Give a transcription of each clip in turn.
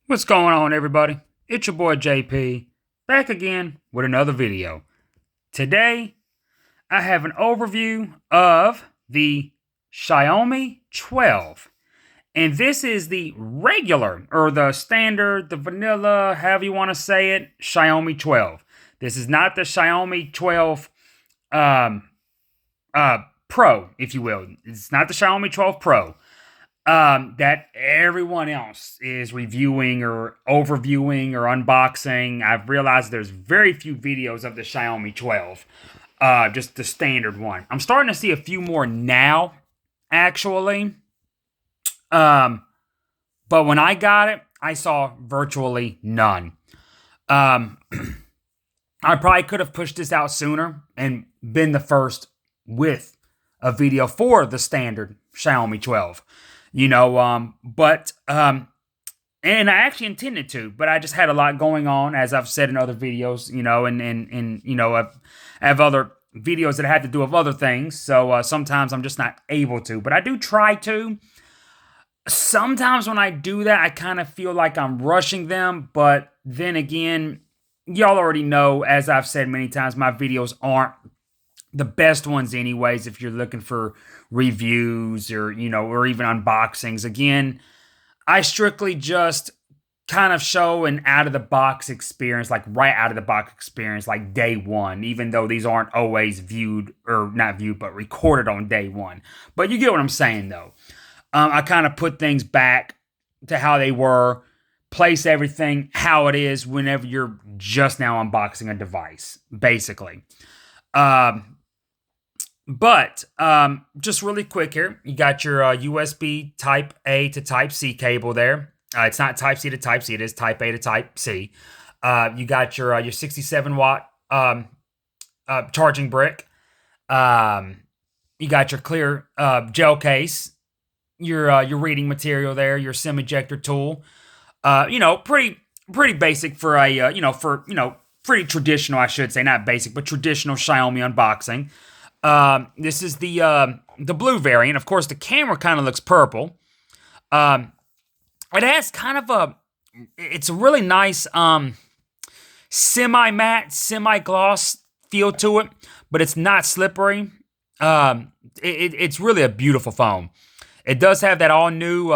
What's going on, everybody? It's your boy JP, back again with another video. Today, I have an overview of the Xiaomi 12. And this is the regular, or the standard, the vanilla, however you want to say it, Xiaomi 12. This is not the Xiaomi 12 Pro, if you will. It's not the Xiaomi 12 Pro. That everyone else is reviewing or overviewing or unboxing. I've realized there's very few videos of the Xiaomi 12, just the standard one. I'm starting to see a few more now, actually. But when I got it, I saw virtually none. I probably could have pushed this out sooner and been the first with a video for the standard Xiaomi 12. And I actually intended to, but I just had a lot going on, as I've said in other videos, I have other videos that I had to do of other things, so sometimes I'm just not able to, but I do try to. Sometimes when I do that, I kind of feel like I'm rushing them, but then again, y'all already know, as I've said many times, my videos aren't the best ones anyways if you're looking for reviews or even unboxings. Again, I strictly just kind of show an out-of-the-box experience, like right out-of-the-box experience, like day one, even though these aren't always viewed, or not viewed, but recorded on day one. But you get what I'm saying, though. I kind of put things back to how they were, place everything how it is whenever you're just now unboxing a device, basically. But just really quick here, you got your USB Type A to Type C cable there. It's not Type C to Type C, it is Type A to Type C. You got your 67-watt charging brick. You got your clear gel case, your reading material there, your SIM ejector tool. Pretty basic for a pretty traditional, I should say, not basic, but traditional Xiaomi unboxing. This is the blue variant. Of course, the camera kind of looks purple. It has kind of it's a really nice semi-matte, semi-gloss feel to it, but it's not slippery. It's really a beautiful phone. It does have that all-new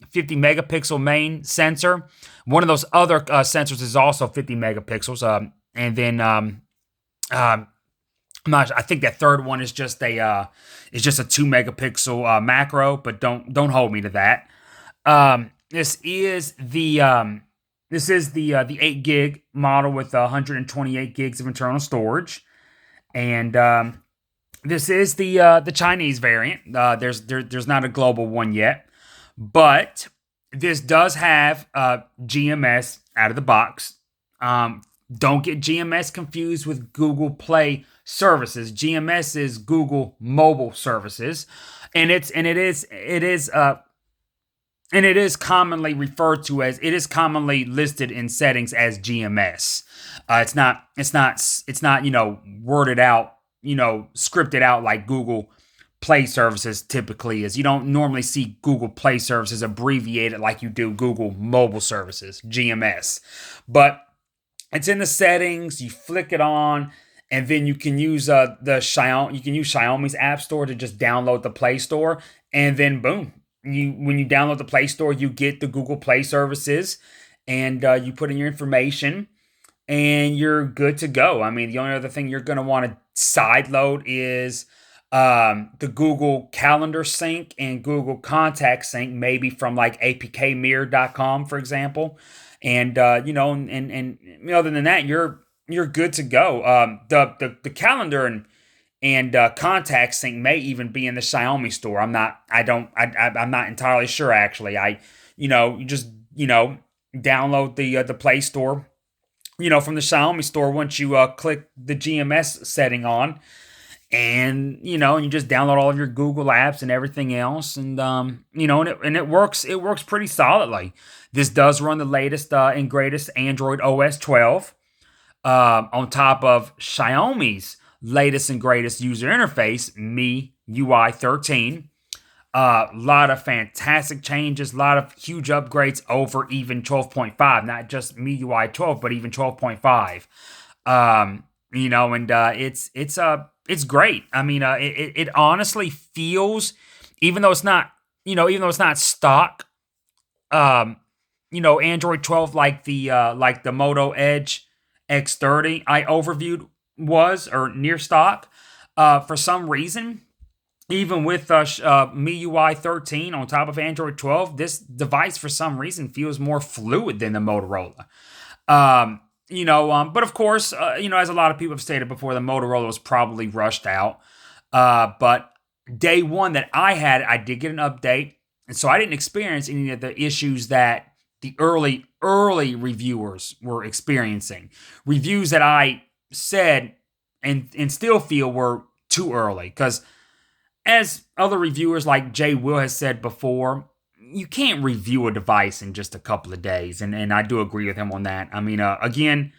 50 megapixel main sensor. One of those other sensors is also 50 megapixels. And then I think that third one is just a 2 megapixel macro, but don't hold me to that. This is the 8 gig model with 128 gigs of internal storage, and this is the Chinese variant. There's not a global one yet, but this does have GMS out of the box. Don't get GMS confused with Google Play services. GMS is Google Mobile Services, and it is commonly referred to as, it is commonly listed in settings as GMS. It's not worded out, scripted out like Google Play services typically is. You don't normally see Google Play services abbreviated like you do Google Mobile Services, GMS. But it's in the settings, you flick it on, and then you can use Xiaomi's App Store to just download the Play Store, and then boom, when you download the Play Store, you get the Google Play services, and you put in your information, and you're good to go. I mean, the only other thing you're going to want to sideload is the Google Calendar Sync and Google Contact Sync, maybe from like apkmirror.com, for example. And other than that, you're good to go. The calendar and contact sync may even be in the Xiaomi store. I'm not entirely sure, actually. You just download the Play Store, from the Xiaomi store once you click the GMS setting on, and you just download all of your Google apps and everything else, and it works pretty solidly. This does run the latest and greatest Android OS 12 on top of Xiaomi's latest and greatest user interface, MIUI 13. A lot of fantastic changes, a lot of huge upgrades over even 12.5, not just MIUI 12, but even 12.5. And it's great. I mean, it honestly feels, even though it's not, even though it's not stock, um, Android 12 like the Moto Edge X30 I overviewed was, or near stock. For some reason, even with MIUI 13 on top of Android 12, this device for some reason feels more fluid than the Motorola. But of course, as a lot of people have stated before, the Motorola was probably rushed out. But day one that I had, I did get an update, and so I didn't experience any of the issues that the early reviewers were experiencing. Reviews that I said and still feel were too early, because as other reviewers like Jay Will has said before, you can't review a device in just a couple of days, and I do agree with him on that. I mean, again,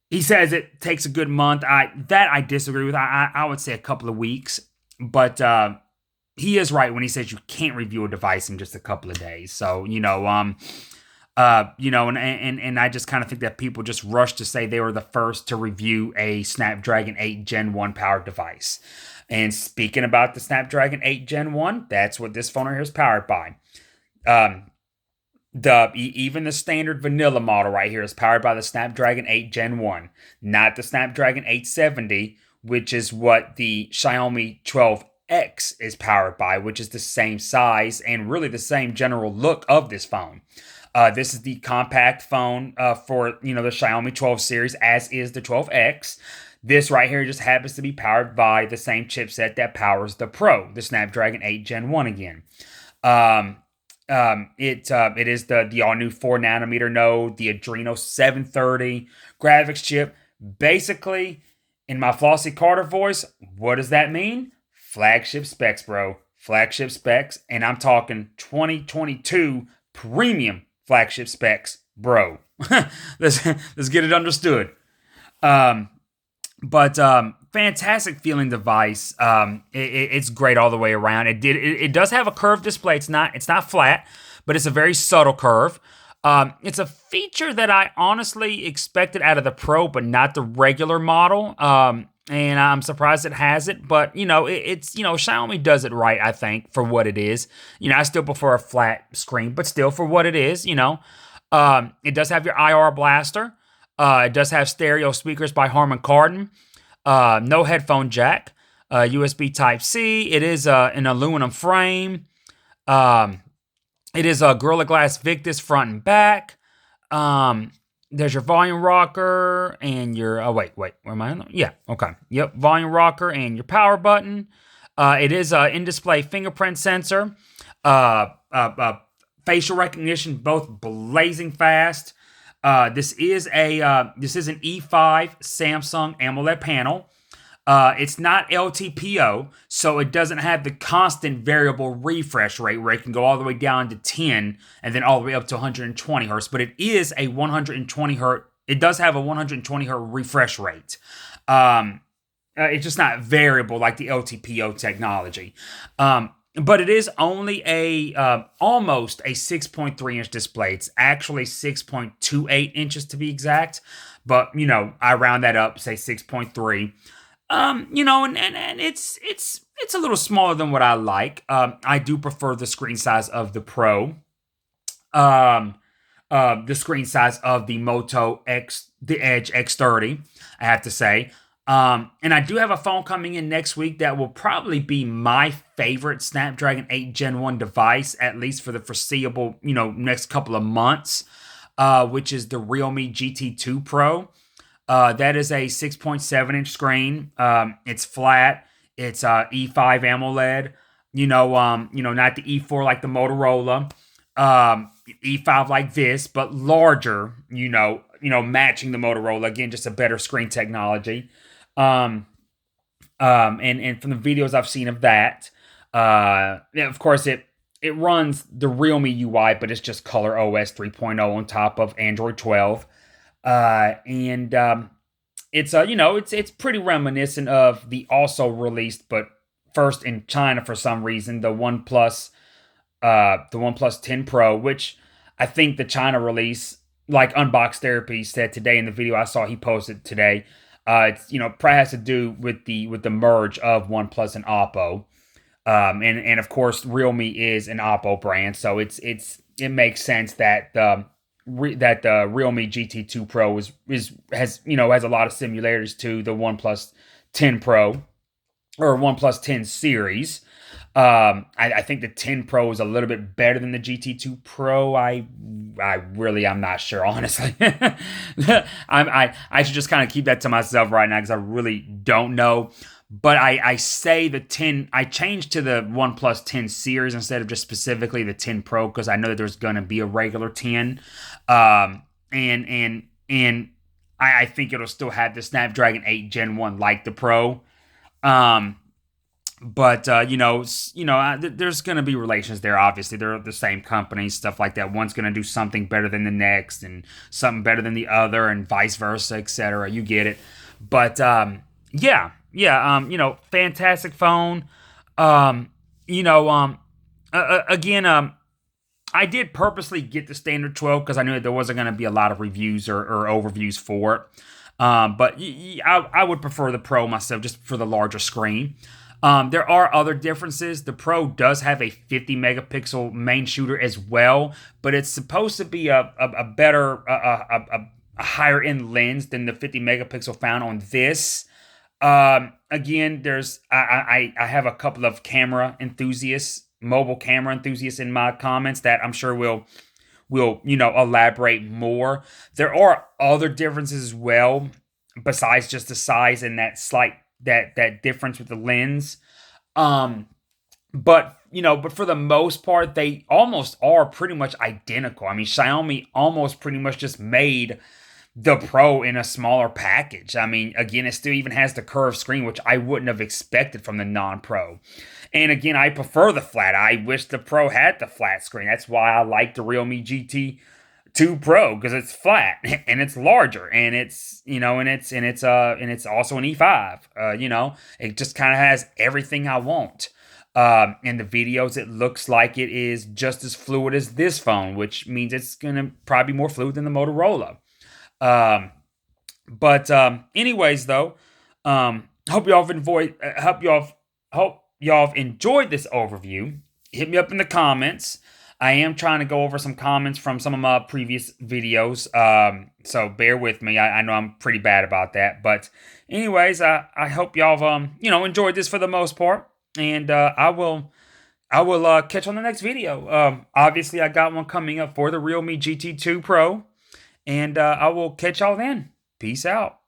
he says it takes a good month. I disagree with. I would say a couple of weeks, but he is right when he says you can't review a device in just a couple of days. So and I just kind of think that people just rush to say they were the first to review a Snapdragon 8 Gen 1 powered device. And speaking about the Snapdragon 8 Gen 1, that's what this phone right here is powered by. Even the standard vanilla model right here is powered by the Snapdragon 8 Gen 1, not the Snapdragon 870, which is what the Xiaomi 12X is powered by, which is the same size and really the same general look of this phone. This is the compact phone for the Xiaomi 12 series, as is the 12X. This right here just happens to be powered by the same chipset that powers the Pro, the Snapdragon 8 Gen 1 again. It is the all-new 4nm node, the Adreno 730 graphics chip. Basically, in my Flossie Carter voice, what does that mean? Flagship specs, bro. Flagship specs, and I'm talking 2022 premium flagship specs, bro. let's get it understood. But fantastic feeling device. It's great all the way around. It does have a curved display. It's not flat, but it's a very subtle curve. It's a feature that I honestly expected out of the Pro, but not the regular model. And I'm surprised it has it. But it's Xiaomi does it right, I think, for what it is. I still prefer a flat screen, but still for what it is. It does have your IR blaster. It does have stereo speakers by Harman Kardon. No headphone jack. USB Type-C. It is an aluminum frame. It is a Gorilla Glass Victus front and back. There's your volume rocker and your... Oh, wait. Where am I? Yeah, okay. Yep, volume rocker and your power button. It is an in-display fingerprint sensor. Facial recognition, both blazing fast. This is an E5 Samsung AMOLED panel. It's not LTPO, so it doesn't have the constant variable refresh rate where it can go all the way down to 10 and then all the way up to 120 hertz. But it is a 120 hertz. It does have a 120 hertz refresh rate. It's just not variable like the LTPO technology. But it is only almost a 6.3 inch display. It's actually 6.28 inches to be exact. But, I round that up, say 6.3. And it's a little smaller than what I like. I do prefer the screen size of the Pro. The screen size of the the Edge X30, I have to say. And I do have a phone coming in next week that will probably be my favorite Snapdragon 8 Gen 1 device, at least for the foreseeable, next couple of months, which is the Realme GT2 Pro. That is a 6.7 inch screen. It's flat. It's E5 AMOLED. Not the E4 like the Motorola. E5 like this, but larger. Matching the Motorola. Again, just a better screen technology. And from the videos I've seen of that, of course it runs the Realme UI, but it's just Color OS 3.0 on top of Android 12. It's pretty reminiscent of the also released but first in China for some reason. The OnePlus 10 Pro, which I think the China release, like Unbox Therapy said today in the video I saw he posted today, it's probably has to do with the merge of OnePlus and Oppo. And of course Realme is an Oppo brand, so it makes sense that the Realme GT2 Pro has a lot of similarities to the OnePlus 10 Pro or OnePlus 10 series. I think the 10 Pro is a little bit better than the GT2 Pro. I'm not sure, honestly. I should just kind of keep that to myself right now because I really don't know. But I say the 10, I changed to the OnePlus 10 series instead of just specifically the 10 Pro because I know that there's going to be a regular 10. And I think it'll still have the Snapdragon 8 Gen 1 like the Pro. Um, but there's going to be relations there. Obviously, they're the same company, stuff like that. One's going to do something better than the next, and something better than the other, and vice versa, etc. You get it. But fantastic phone. Um, you know, again, I did purposely get the standard 12 because I knew that there wasn't going to be a lot of reviews or overviews for it. But I would prefer the Pro myself just for the larger screen. There are other differences. The Pro does have a 50 megapixel main shooter as well, but it's supposed to be a better, a higher end lens than the 50 megapixel found on this. Again, I have a couple of mobile camera enthusiasts in my comments that I'm sure will elaborate more. There are other differences as well besides just the size and that slight that difference with the lens. But for the most part, they almost are pretty much identical. I mean, Xiaomi almost pretty much just made the Pro in a smaller package. I mean, again, it still even has the curved screen, which I wouldn't have expected from the non-Pro. And again, I prefer the flat. I wish the Pro had the flat screen. That's why I like the Realme GT2 Pro, because it's flat and it's larger and it's also an E5. It just kind of has everything I want. In the videos, it looks like it is just as fluid as this phone, which means it's gonna probably be more fluid than the Motorola. Anyways, though, hope y'all have enjoyed this overview. Hit me up in the comments. I am trying to go over some comments from some of my previous videos, so bear with me. I know I'm pretty bad about that, but anyways, I hope y'all have enjoyed this for the most part, and I will catch you on the next video. Obviously, I got one coming up for the Realme GT2 Pro, and I will catch y'all then. Peace out.